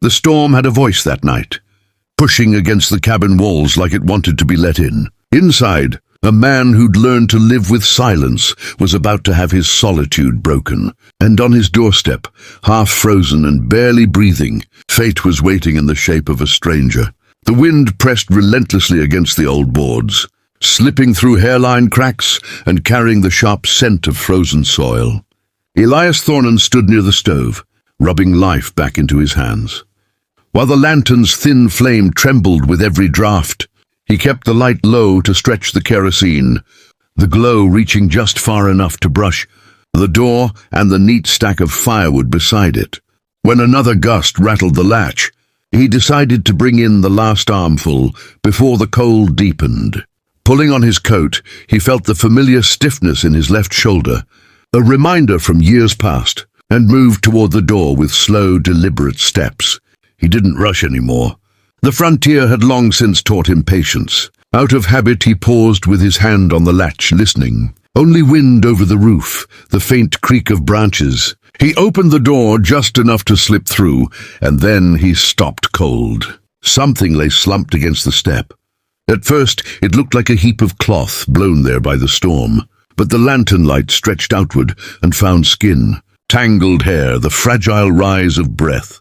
The storm had a voice that night, pushing against the cabin walls like it wanted to be let in. Inside, a man who'd learned to live with silence was about to have his solitude broken. And on his doorstep, half frozen and barely breathing, fate was waiting in the shape of a stranger. The wind pressed relentlessly against the old boards, slipping through hairline cracks and carrying the sharp scent of frozen soil. Elias Thornton stood near the stove, rubbing life back into his hands. While the lantern's thin flame trembled with every draught, he kept the light low to stretch the kerosene, the glow reaching just far enough to brush the door and the neat stack of firewood beside it. When another gust rattled the latch, he decided to bring in the last armful before the cold deepened. Pulling on his coat, he felt the familiar stiffness in his left shoulder, a reminder from years past, and moved toward the door with slow, deliberate steps. He didn't rush anymore. The frontier had long since taught him patience. Out of habit, he paused with his hand on the latch, listening. Only wind over the roof, the faint creak of branches. He opened the door just enough to slip through, and then he stopped cold. Something lay slumped against the step. At first, it looked like a heap of cloth blown there by the storm, but the lantern light stretched outward and found skin, tangled hair, the fragile rise of breath.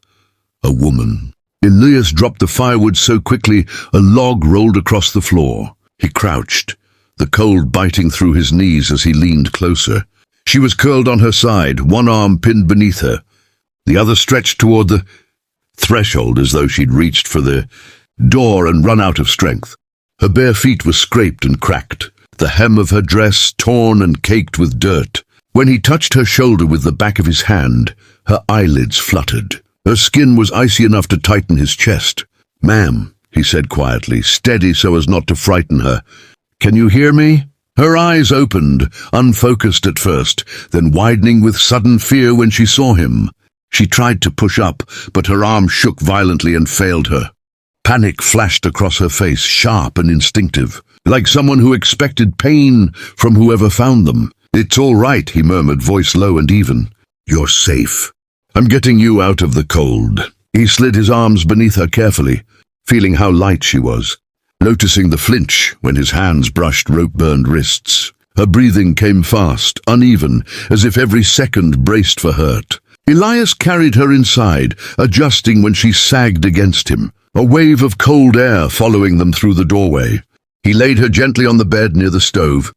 A woman. Elias dropped the firewood so quickly a log rolled across the floor. He crouched, the cold biting through his knees as he leaned closer. She was curled on her side, one arm pinned beneath her, the other stretched toward the threshold as though she'd reached for the door and run out of strength. Her bare feet were scraped and cracked, the hem of her dress torn and caked with dirt. When he touched her shoulder with the back of his hand, her eyelids fluttered. Her skin was icy enough to tighten his chest. "Ma'am," he said quietly, steady so as not to frighten her. "Can you hear me?" Her eyes opened, unfocused at first, then widening with sudden fear when she saw him. She tried to push up, but her arm shook violently and failed her. Panic flashed across her face, sharp and instinctive, like someone who expected pain from whoever found them. "It's all right," he murmured, voice low and even. "You're safe. I'm getting you out of the cold." He slid his arms beneath her carefully, feeling how light she was, noticing the flinch when his hands brushed rope-burned wrists. Her breathing came fast, uneven, as if every second braced for hurt. Elias carried her inside, adjusting when she sagged against him, a wave of cold air following them through the doorway. He laid her gently on the bed near the stove,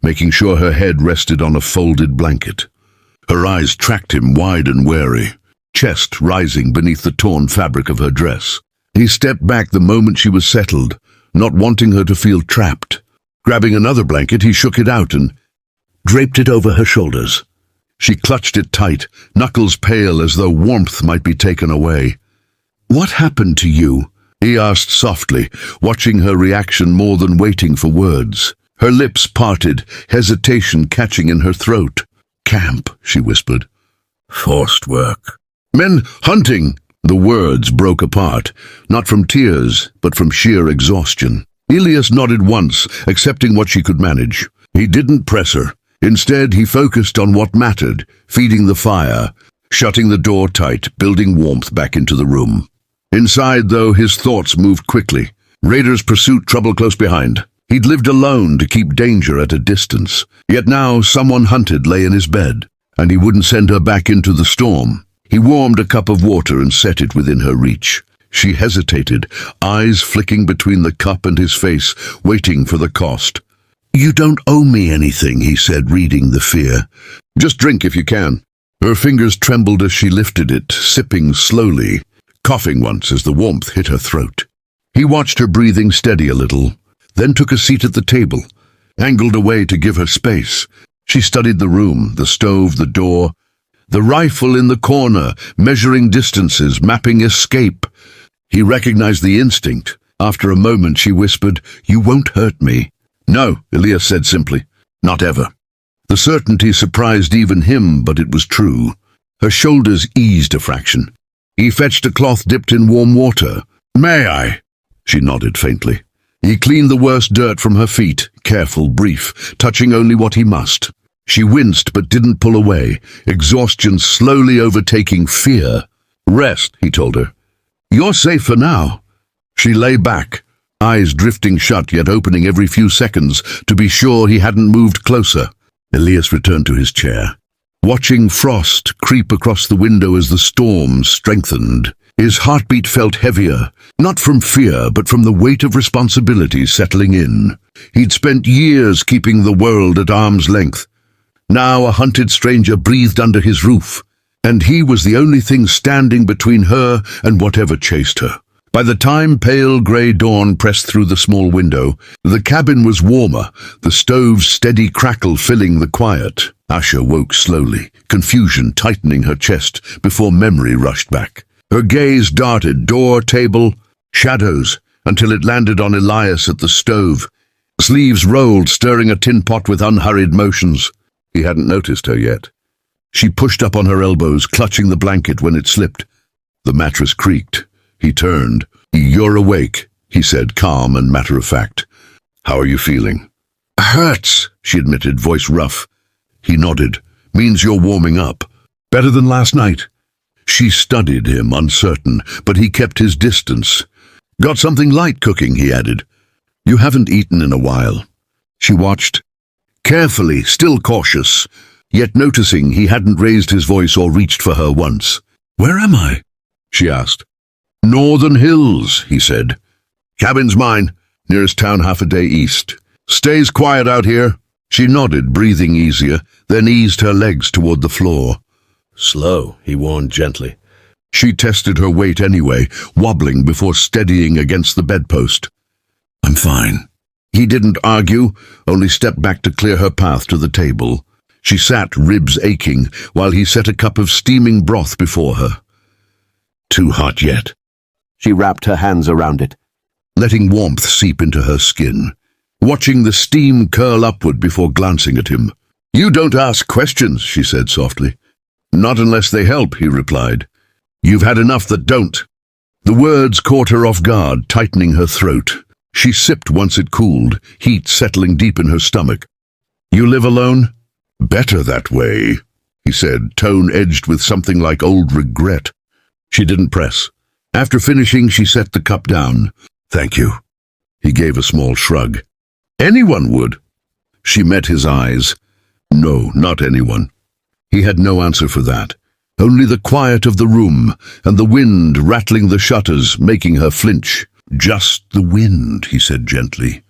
making sure her head rested on a folded blanket. Her eyes tracked him wide and wary, chest rising beneath the torn fabric of her dress. He stepped back the moment she was settled, not wanting her to feel trapped. Grabbing another blanket, he shook it out and draped it over her shoulders. She clutched it tight, knuckles pale as though warmth might be taken away. "What happened to you?" he asked softly, watching her reaction more than waiting for words. Her lips parted, hesitation catching in her throat. "Camp," she whispered. "Forced work." "Men hunting." The words broke apart, not from tears, but from sheer exhaustion. Elias nodded once, accepting what she could manage. He didn't press her. Instead, he focused on what mattered, feeding the fire, shutting the door tight, building warmth back into the room. Inside, though, his thoughts moved quickly. Raiders' pursuit, trouble close behind. He'd lived alone to keep danger at a distance. Yet now someone hunted lay in his bed, and he wouldn't send her back into the storm. He warmed a cup of water and set it within her reach. She hesitated, eyes flicking between the cup and his face, waiting for the cost. "You don't owe me anything," he said, reading the fear. "Just drink if you can." Her fingers trembled as she lifted it, sipping slowly, coughing once as the warmth hit her throat. He watched her breathing steady a little, then took a seat at the table, angled away to give her space. She studied the room, the stove, the door, the rifle in the corner, measuring distances, mapping escape. He recognized the instinct. After a moment, she whispered, "You won't hurt me." "No," Elias said simply. "Not ever." The certainty surprised even him, but it was true. Her shoulders eased a fraction. He fetched a cloth dipped in warm water. "May I?" She nodded faintly. He cleaned the worst dirt from her feet, careful, brief, touching only what he must. She winced but didn't pull away, exhaustion slowly overtaking fear. "Rest," he told her. "You're safe for now." She lay back, eyes drifting shut yet opening every few seconds to be sure he hadn't moved closer. Elias returned to his chair, watching frost creep across the window as the storm strengthened. His heartbeat felt heavier, not from fear but from the weight of responsibility settling in. He'd spent years keeping the world at arm's length. Now a hunted stranger breathed under his roof, and he was the only thing standing between her and whatever chased her. By the time pale grey dawn pressed through the small window, the cabin was warmer, the stove's steady crackle filling the quiet. Asha woke slowly, confusion tightening her chest before memory rushed back. Her gaze darted door, table, shadows, until it landed on Elias at the stove. Sleeves rolled, stirring a tin pot with unhurried motions. He hadn't noticed her yet. She pushed up on her elbows, clutching the blanket when it slipped. The mattress creaked. He turned. "You're awake," he said, calm and matter-of-fact. "How are you feeling?" "Hurts," she admitted, voice rough. He nodded. "Means you're warming up. Better than last night." She studied him, uncertain, but he kept his distance. "Got something light cooking," he added. "You haven't eaten in a while." She watched, carefully, still cautious, yet noticing he hadn't raised his voice or reached for her once. "Where am I?" she asked. "Northern Hills," he said. "Cabin's mine, nearest town half a day east. Stays quiet out here." She nodded, breathing easier, then eased her legs toward the floor. "Slow," he warned gently. She tested her weight anyway, wobbling before steadying against the bedpost. "I'm fine." He didn't argue, only stepped back to clear her path to the table. She sat, ribs aching, while he set a cup of steaming broth before her. "Too hot yet?" She wrapped her hands around it, letting warmth seep into her skin, watching the steam curl upward before glancing at him. "You don't ask questions," she said softly. "Not unless they help," he replied. "You've had enough that don't." The words caught her off guard, tightening her throat. She sipped once it cooled, heat settling deep in her stomach. "You live alone?" "Better that way," he said, tone edged with something like old regret. She didn't press. After finishing, she set the cup down. "Thank you." He gave a small shrug. "Anyone would." She met his eyes. "No, not anyone." He had no answer for that. Only the quiet of the room and the wind rattling the shutters, making her flinch. "Just the wind," he said gently.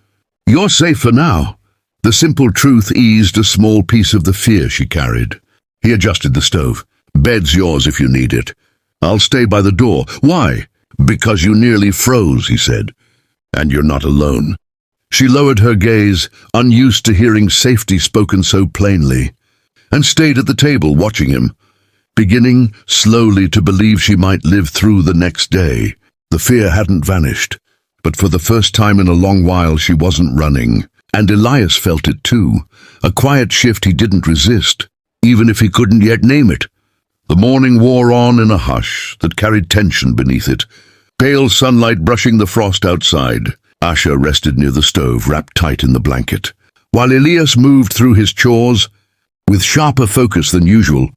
"You're safe for now." The simple truth eased a small piece of the fear she carried. He adjusted the stove. "Bed's yours if you need it. I'll stay by the door." "Why?" "Because you nearly froze," he said. "And you're not alone." She lowered her gaze, unused to hearing safety spoken so plainly, and stayed at the table watching him, beginning slowly to believe she might live through the next day. The fear hadn't vanished, but for the first time in a long while she wasn't running, and Elias felt it too, a quiet shift he didn't resist, even if he couldn't yet name it. The morning wore on in a hush that carried tension beneath it, pale sunlight brushing the frost outside. Asha rested near the stove, wrapped tight in the blanket, while Elias moved through his chores with sharper focus than usual,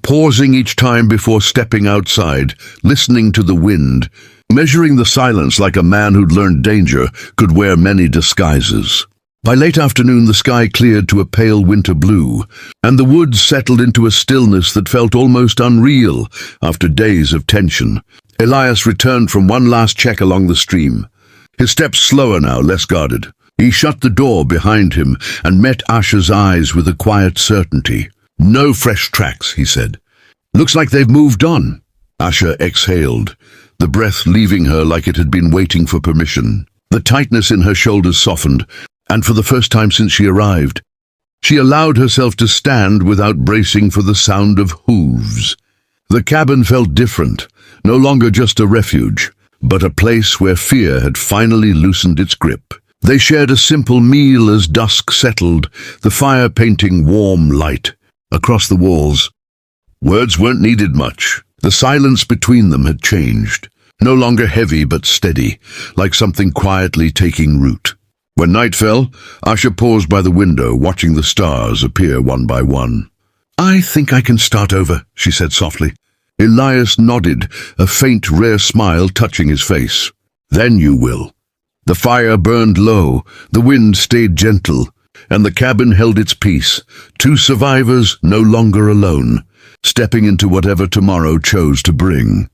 pausing each time before stepping outside, listening to the wind, measuring the silence like a man who'd learned danger could wear many disguises. By late afternoon the sky cleared to a pale winter blue, and the woods settled into a stillness that felt almost unreal after days of tension. Elias returned from one last check along the stream, his steps slower now, less guarded. He shut the door behind him and met Asha's eyes with a quiet certainty. "No fresh tracks," he said. "Looks like they've moved on." Asha exhaled, the breath leaving her like it had been waiting for permission. The tightness in her shoulders softened, and for the first time since she arrived, she allowed herself to stand without bracing for the sound of hooves. The cabin felt different, no longer just a refuge, but a place where fear had finally loosened its grip. They shared a simple meal as dusk settled, the fire painting warm light across the walls. Words weren't needed much. The silence between them had changed, no longer heavy but steady, like something quietly taking root. When night fell, Asha paused by the window, watching the stars appear one by one. "I think I can start over," she said softly. Elias nodded, a faint, rare smile touching his face. Then you will. The fire burned low, the wind stayed gentle, and the cabin held its peace, two survivors no longer alone, stepping into whatever tomorrow chose to bring.